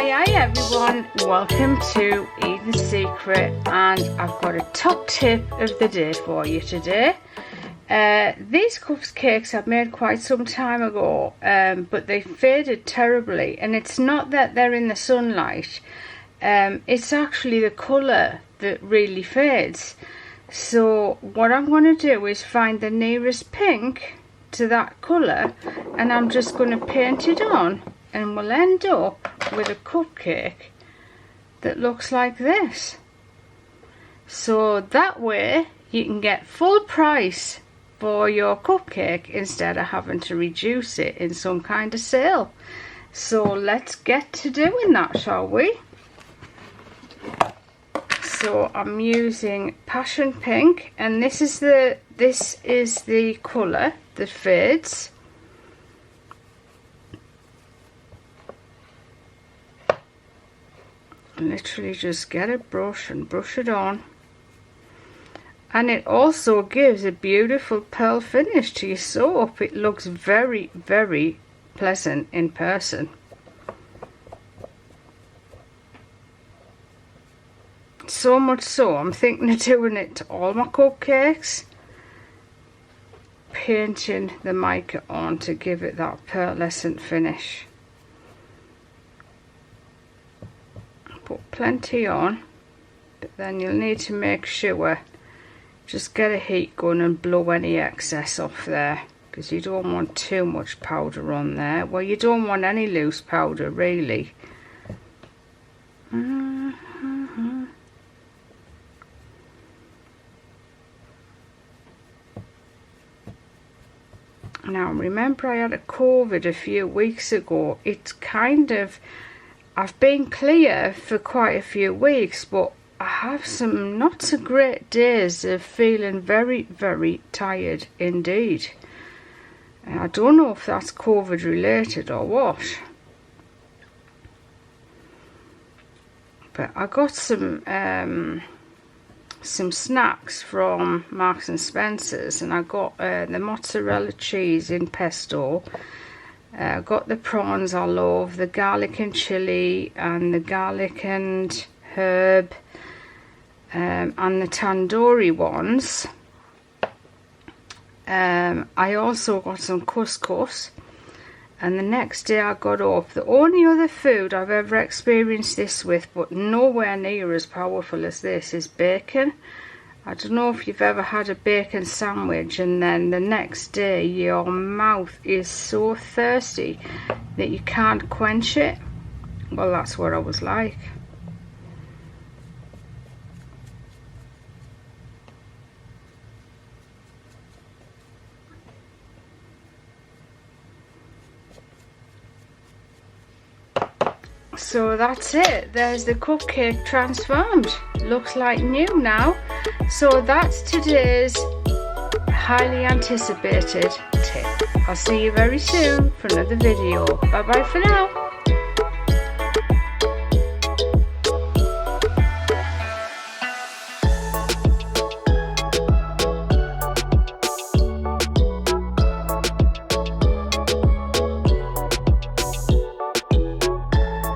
Hi everyone, welcome to Eden's Secret, and I've got a top tip of the day for you today. These cupcakes I've made quite some time ago, but they faded terribly, and it's not that they're in the sunlight, it's actually the colour that really fades. So what I'm going to do is find the nearest pink to that colour, and I'm just going to paint it on, and we'll end up with a cupcake that looks like this. So that way you can get full price for your cupcake instead of having to reduce it in some kind of sale. So let's get to doing that, shall we? So I'm using passion pink, and this is the colour that fades. Literally just get a brush and brush it on, and it also gives a beautiful pearl finish to your soap. It looks very, very pleasant in person. So much so I'm thinking of doing it to all my cupcakes, painting the mica on to give it that pearlescent finish. Put plenty on, but then you'll need to make sure, just get a heat gun and blow any excess off there, because you don't want too much powder on there. Well, you don't want any loose powder really. Now remember, I had a COVID a few weeks ago. It's kind of, I've been clear for quite a few weeks, but I have some not so great days of feeling very, very tired indeed. I don't know if that's COVID related or what, but I got some snacks from Marks and Spencer's, and I got the mozzarella cheese in pesto. I got the prawns I love, the garlic and chili, and the garlic and herb, and the tandoori ones. I also got some couscous, and the next day I got up. The only other food I've ever experienced this with, but nowhere near as powerful as this, is bacon. I don't know if you've ever had a bacon sandwich and then the next day your mouth is so thirsty that you can't quench it. Well, that's what I was like. So that's it, there's the cupcake transformed. Looks like new now. So that's today's highly anticipated tip. I'll see you very soon for another video. Bye bye for now.